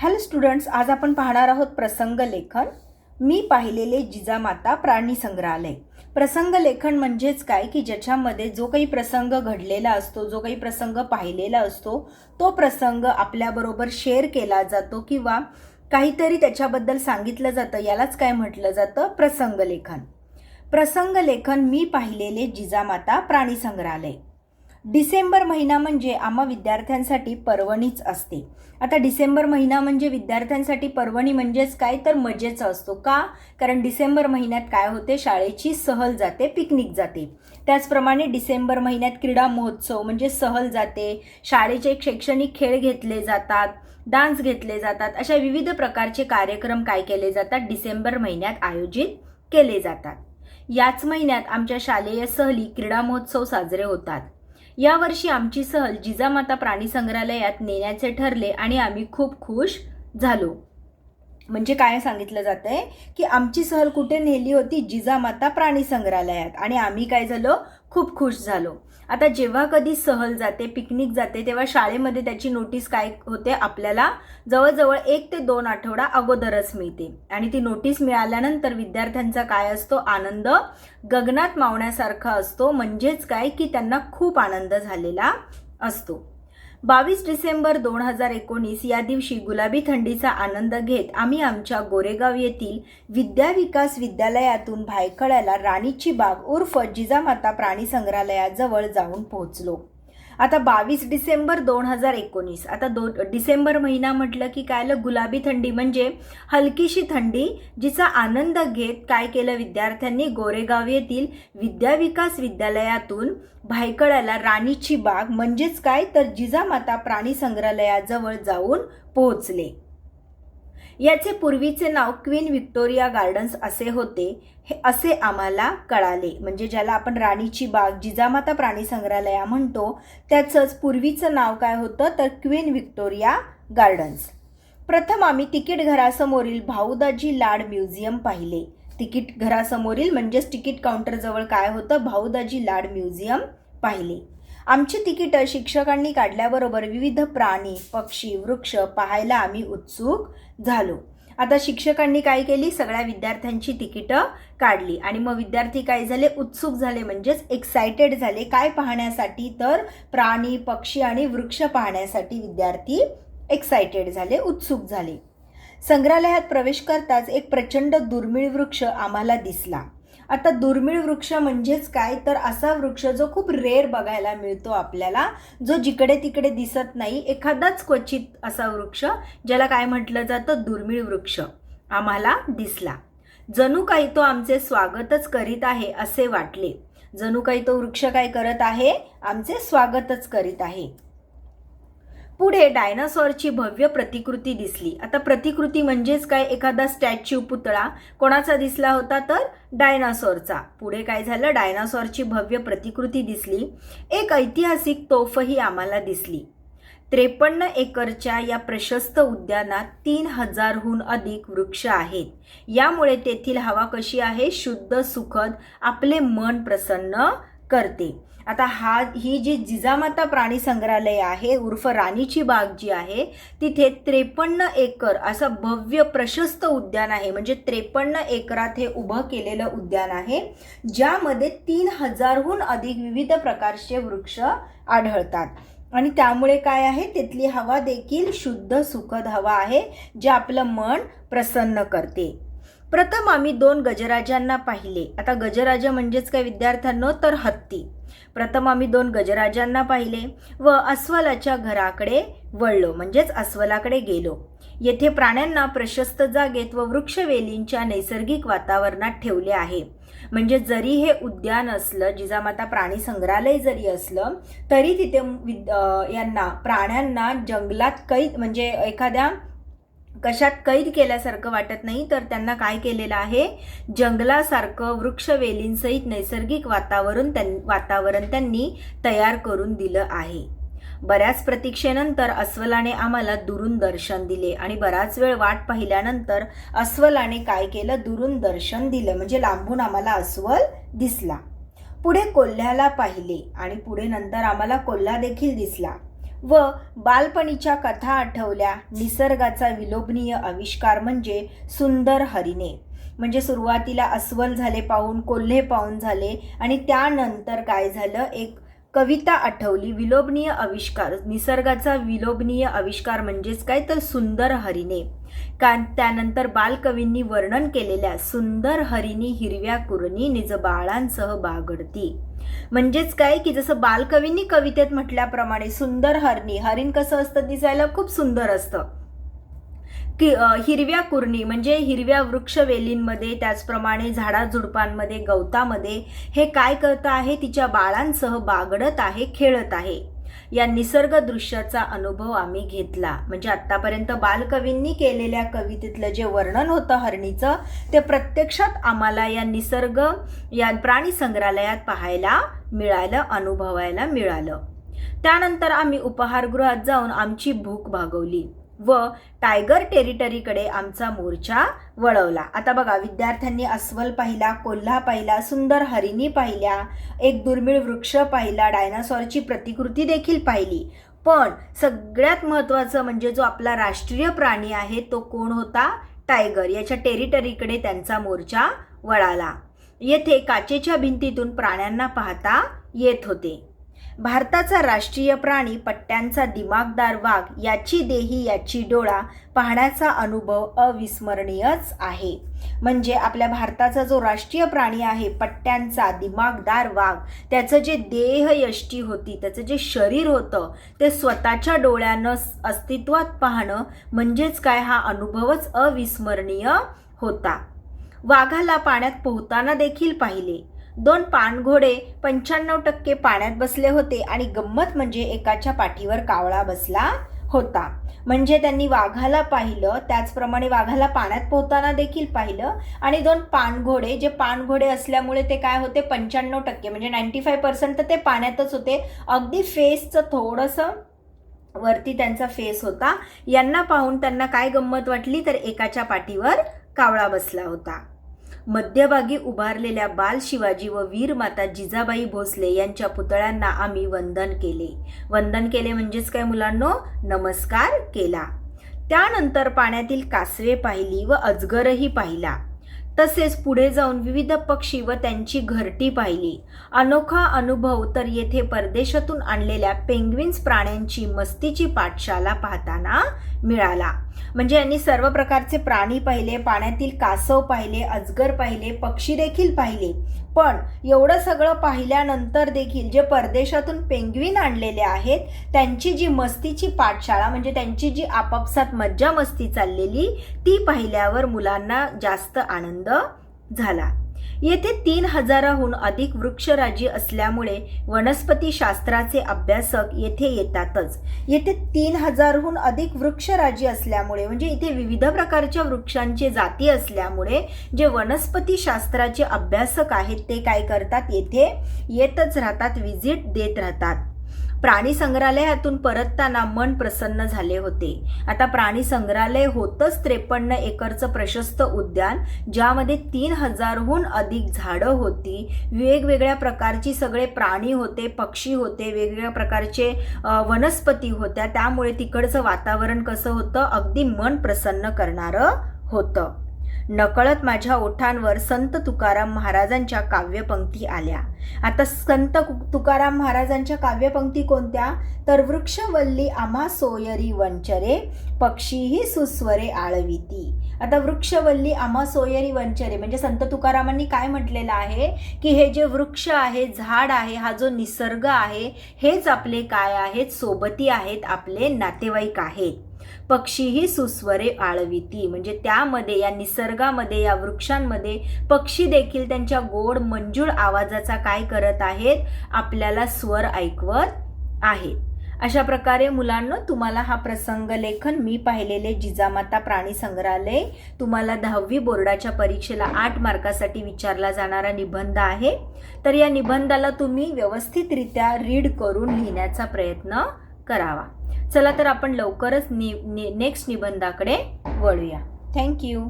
Hello students, आज आपण पाहणार आहोत प्रसंग लेखन. मी पाहिलेले जिजामाता प्राणी संग्रहालय. प्रसंग लेखन म्हणजेच काय की ज्याच्यामध्ये जो काही प्रसंग घडलेला असतो, जो काही प्रसंग पाहिलेला असतो, तो प्रसंग आपल्याबरोबर शेअर केला जातो किंवा काहीतरी त्याच्याबद्दल सांगितलं जातं. यालाच काय म्हटलं जातं? प्रसंग लेखन. प्रसंग लेखन मी पाहिलेले जिजामाता प्राणी संग्रहालय. डिसेंबर महिना म्हणजे आम्हा विद्यार्थ्यांसाठी पर्वणीच असते. आता डिसेंबर महिना म्हणजे विद्यार्थ्यांसाठी पर्वणी म्हणजेच काय तर मजेचा असतो. का? कारण डिसेंबर महिन्यात काय होते? शाळेची सहल जाते, पिकनिक जाते. त्याचप्रमाणे डिसेंबर महिन्यात क्रीडा महोत्सव म्हणजे सहल जाते, शाळेचे शैक्षणिक खेळ घेतले जातात, डान्स घेतले जातात. अशा विविध प्रकारचे कार्यक्रम काय केले जातात? डिसेंबर महिन्यात आयोजित केले जातात. याच महिन्यात आमच्या शालेय सहली क्रीडा महोत्सव साजरे होतात. यावर्षी आमची सहल जिजामाता प्राणी संग्रहालयात नेण्याचे ठरले आणि आम्ही खूप खुश झालो. म्हणजे काय सांगितलं जातंय की आमची सहल कुठे नेली होती? जिजामाता प्राणी संग्रहालयात. आणि आम्ही काय झालो? खूप खुश झालो. आता जेव्हा कधी सहल जाते, पिकनिक जाते, तेव्हा शाळेमध्ये त्याची नोटीस काय होते? आपल्याला जवळजवळ 1 ते 2 आठवडा अगोदरच मिळते. आणि ती नोटीस मिळाल्यानंतर विद्यार्थ्यांचा काय असतो? आनंद गगनात मावण्यासारखा असतो. म्हणजेच काय की त्यांना खूप आनंद झालेला असतो. 22 डिसेंबर 2019 या दिवशी गुलाबी थंडीचा आनंद घेत आम्ही आमच्या गोरेगाव येथील विद्याविकास विद्यालयातून भायखळ्याला राणीची बाग उर्फ जिजामाता प्राणी संग्रहालयाजवळ जाऊन पोहोचलो. आता 22 डिसेंबर 2019. आता डिसेंबर महिना म्हटलं की काय? गुलाबी थंडी म्हणजे हलकीशी थंडी, जिचा आनंद घेत काय केलं विद्यार्थ्यांनी? गोरेगाव येथील विद्याविकास विद्यालयातून भायखळ्याला राणीची बाग म्हणजेच काय तर जिजामाता प्राणी संग्रहालयाजवळ जाऊन पोहोचले. याचे पूर्वीचे नाव क्वीन व्हिक्टोरिया गार्डन्स असे होते, हे असे आम्हाला कळाले. म्हणजे ज्याला आपण राणीची बाग, जिजामाता प्राणी संग्रहालय म्हणतो, त्याचंच पूर्वीचं नाव काय होतं तर क्वीन व्हिक्टोरिया गार्डन्स. प्रथम आम्ही तिकीट घरासमोरील भाऊदाजी लाड म्युझियम पाहिले. तिकीट घरासमोरील म्हणजेच तिकीट काउंटर जवळ काय होतं? भाऊदाजी लाड म्युझियम पाहिले. आमची तिकीटं शिक्षकांनी काढल्याबरोबर विविध प्राणी, पक्षी, वृक्ष पाहायला आम्ही उत्सुक झालो. आता शिक्षकांनी काय केली? सगळ्या विद्यार्थ्यांची तिकीटं काढली आणि मग विद्यार्थी काय झाले? उत्सुक झाले, म्हणजेच एक्सायटेड झाले. काय पाहण्यासाठी? तर प्राणी, पक्षी आणि वृक्ष पाहण्यासाठी विद्यार्थी एक्सायटेड झाले, उत्सुक झाले. संग्रहालयात प्रवेश करताच एक प्रचंड दुर्मिळ वृक्ष आम्हाला दिसला. आता दुर्मिळ वृक्ष म्हणजेच काय तर असा वृक्ष जो खूप रेअर बघायला मिळतो आपल्याला, जो जिकडे तिकडे दिसत नाही, एखादाच क्वचित असा वृक्ष, ज्याला काय म्हटलं जातं? दुर्मिळ वृक्ष आम्हाला दिसला. जणू काही तो आमचे स्वागतच करीत आहे असे वाटले. जणू काही तो वृक्ष काय करत आहे? आमचे स्वागतच करीत आहे. पुढे डायनासॉरची भव्य प्रतिकृती दिसली. आता प्रतिकृती म्हणजेच काय? एखादा स्टॅच्यू, पुतळा. कोणाचा दिसला होता? तर डायनासॉरचा. पुढे काय झालं? डायनासॉरची भव्य प्रतिकृती दिसली. एक ऐतिहासिक तोफही आम्हाला दिसली. 53 एकरच्या या प्रशस्त उद्यानात 3000हून अधिक वृक्ष आहेत. यामुळे तेथील हवा कशी आहे? शुद्ध, सुखद, आपले मन प्रसन्न करते. आता ही जी जिजामाता प्राणी संग्रहालय आहे उर्फ राणीची बाग जी आहे, तिथे 53 एकर असं भव्य प्रशस्त उद्यान आहे. म्हणजे 53 एकरात हे उभं केलेलं उद्यान आहे, ज्यामध्ये 3000हून अधिक विविध प्रकारचे वृक्ष आढळतात. आणि त्यामुळे काय आहे? तिथली हवा देखील शुद्ध, सुखद हवा आहे, जे आपलं मन प्रसन्न करते. प्रथम आम्ही 2 गजराजांना पाहिले. आता गजराज म्हणजेच काय विद्यार्थ्यांनो? तर हत्ती. प्रथम आम्ही 2 गजराजांना पाहिले व अस्वलाच्या घराकडे वळलो, म्हणजेच अस्वलाकडे गेलो. येथे प्राण्यांना प्रशस्त जागेत व वृक्षवेलींच्या नैसर्गिक वातावरणात ठेवले आहे. म्हणजे जरी हे उद्यान असलं, जिजामाता प्राणी संग्रहालय जरी असलं, तरी तिथे प्राण्यांना जंगलात कैद, म्हणजे एखाद्या कशात कैद केल्यासारखं वाटत नाही, तर त्यांना काय केलेलं आहे? जंगलासारखं वृक्षवेलींसहित नैसर्गिक वातावरण त्यांनी तयार करून दिलं आहे. बऱ्याच प्रतीक्षेनंतर अस्वलाने आम्हाला दुरून दर्शन दिले आणि बराच वेळ वाट पाहिल्यानंतर अस्वलाने काय केलं? दुरून दर्शन दिलं, म्हणजे लांबून आम्हाला अस्वल दिसला. पुढे कोल्ह्याला पाहिले आणि पुढे नंतर आम्हाला कोल्हा देखील दिसला. व बालपणीच्या कथा आठवल्या, निसर्गाचा विलोभनीय आविष्कार म्हणजे सुंदर हरिणे. म्हणजे सुरुवातीला अस्वल झाले पाहून, कोल्हे पाहून झाले आणि त्यानंतर काय झालं, एक कविता आठवली, विलोभनीय आविष्कार. निसर्गाचा विलोभनीय आविष्कार म्हणजेच काय, तर सुंदर हरिणे. त्यानंतर बालकवींनी वर्णन केलेल्या सुंदर हरिणी हिरव्या कुरणी निज बाळांसह बागडती. म्हणजेच काय की जसं बालकवींनी कवितेत म्हटल्याप्रमाणे सुंदर हरिण कसं असतं, दिसायला खूप सुंदर असतं. की हिरव्या कुरणी म्हणजे हिरव्या वृक्षवेलींमध्ये, त्याचप्रमाणे झाडाझुडपांमध्ये, गवतामध्ये हे काय करत आहे, तिच्या बाळांसह बागडत आहे, खेळत आहे. या निसर्ग दृश्याचा अनुभव आम्ही घेतला. म्हणजे आतापर्यंत बालकवींनी केलेल्या कवितेतलं जे वर्णन होतं हरणीचं, ते प्रत्यक्षात आम्हाला या प्राणी संग्रहालयात पाहायला मिळालं, अनुभवायला मिळालं. त्यानंतर आम्ही उपहारगृहात जाऊन आमची भूक भागवली व टायगर टेरिटरीकडे आमचा मोर्चा वळवला. आता बघा, विद्यार्थ्यांनी अस्वल पाहिला, कोल्हा पाहिला, सुंदर हरिणी पाहिल्या, एक दुर्मिळ वृक्ष पाहिला, डायनासॉरची प्रतिकृती देखील पाहिली. पण सगळ्यात महत्त्वाचं म्हणजे जो आपला राष्ट्रीय प्राणी आहे तो कोण होता, टायगर. याच्या टेरिटरीकडे त्यांचा मोर्चा वळाला. येथे काचेच्या भिंतीतून प्राण्यांना पाहता येत होते. भारताचा राष्ट्रीय प्राणी पट्ट्यांचा दिमागदार वाघ, याची देही याची डोळा पाहण्याचा अनुभव अविस्मरणीयच आहे. म्हणजे आपल्या भारताचा जो राष्ट्रीय प्राणी आहे पट्ट्यांचा दिमागदार वाघ, त्याचं जे देहयष्टी होती, त्याचं जे शरीर होतं, ते स्वतःच्या डोळ्यानं अस्तित्वात पाहणं म्हणजेच काय, हा अनुभवच अविस्मरणीय होता. वाघाला पाण्यात पोहताना देखील पाहिले. 2 पाणघोडे 95% पाण्यात बसले होते आणि गंमत म्हणजे एकाच्या पाठीवर कावळा बसला होता. म्हणजे त्यांनी वाघाला पाहिलं, त्याचप्रमाणे वाघाला पाण्यात पोहताना देखील पाहिलं आणि 2 पाणघोडे, जे पाणघोडे असल्यामुळे ते काय होते, 95% म्हणजे 95% तर ते पाण्यातच होते. अगदी फेसचं थोडंसं वरती त्यांचा फेस होता. यांना पाहून त्यांना काय गंमत वाटली, तर एकाच्या पाठीवर कावळा बसला होता. मध्यभागी उभारलेल्या बाल शिवाजी व वीर माता जिजाबाई भोसले यांच्या पुतळ्यांना आम्ही वंदन केले. वंदन केले म्हणजेच काय मुलांनो, नमस्कार केला. त्यानंतर पाण्यातील कासवे पाहिली व अजगरही पाहिला. तसेच पुढे जाऊन विविध पक्षी व त्यांची घरटी पाहिली. अनोखा अनुभव तर येथे परदेशातून आणलेल्या पेंग्विन्स प्राण्यांची मस्तीची पाठशाला पाहताना मिळाला. म्हणजे यांनी सर्व प्रकारचे प्राणी पाहिले, पाण्यातील कासव पाहिले, अजगर पाहिले, पक्षी देखील पाहिले. पण एवढं सगळं पाहिल्यानंतर देखील जे परदेशातून पेंग्विन आणलेले आहेत त्यांची जी मस्तीची पाठशाळा, म्हणजे त्यांची जी आपापसात मज्जा मस्ती चाललेली, ती पाहिल्यावर मुलांना जास्त आनंद झाला. येथे 3000हून अधिक वृक्षराजी असल्यामुळे वनस्पती शास्त्राचे अभ्यासक येथे येतातच. येथे 3000हून अधिक वृक्षराजी असल्यामुळे म्हणजे इथे विविध प्रकारच्या वृक्षांचे जाती असल्यामुळे जे वनस्पती शास्त्राचे अभ्यासक आहेत ते काय करतात, येथे येतच राहतात, व्हिजिट देत राहतात. प्राणी संग्रहालयातून परतताना मन प्रसन्न झाले होते. आता प्राणी संग्रहालय होतंच 53 एकरचं प्रशस्त उद्यान, ज्यामध्ये 3000हून अधिक झाडं होती, वेगवेगळ्या प्रकारची सगळे प्राणी होते, पक्षी होते, वेगवेगळ्या प्रकारचे वनस्पती होत्या. त्यामुळे तिकडचं वातावरण कसं होतं, अगदी मन प्रसन्न करणारं होतं. नकळत माझ्या ओठांवर संत तुकाराम महाराजांच्या काव्यपंक्ती आल्या. आता संत तुकाराम महाराजांच्या काव्यपंक्ती कोणत्या, तर वृक्षवल्ली आम्हा सोयरी वंचरे, पक्षीही सुस्वरे आळविती. आता वृक्षवल्ली आम्हा सोयरी वंचरे म्हणजे संत तुकारामांनी काय म्हटलेलं आहे की हे जे वृक्ष आहे, झाड आहे, हा जो निसर्ग आहे, हेच आपले काय आहेत, सोबती आहेत, आपले नातेवाईक आहेत. पक्षीही सुस्वरे आळविती म्हणजे त्यामध्ये, या निसर्गामध्ये, या वृक्षांमध्ये पक्षी देखील त्यांच्या गोड मंजूळ आवाजाचा काय करत आहेत, आपल्याला स्वर ऐकवत आहेत. अशा प्रकारे मुलांनो, तुम्हाला हा प्रसंग लेखन मी पाहिलेले जिजामाता प्राणी संग्रहालय तुम्हाला 10वी बोर्डाच्या परीक्षेला 8 मार्कासाठी विचारला जाणारा निबंध आहे. तर या निबंधाला तुम्ही व्यवस्थितरित्या रीड करून लिहिण्याचा प्रयत्न करावा. चला तर आपण लवकरच नेक्स्ट निबंधाकडे वळूया. थँक्यू.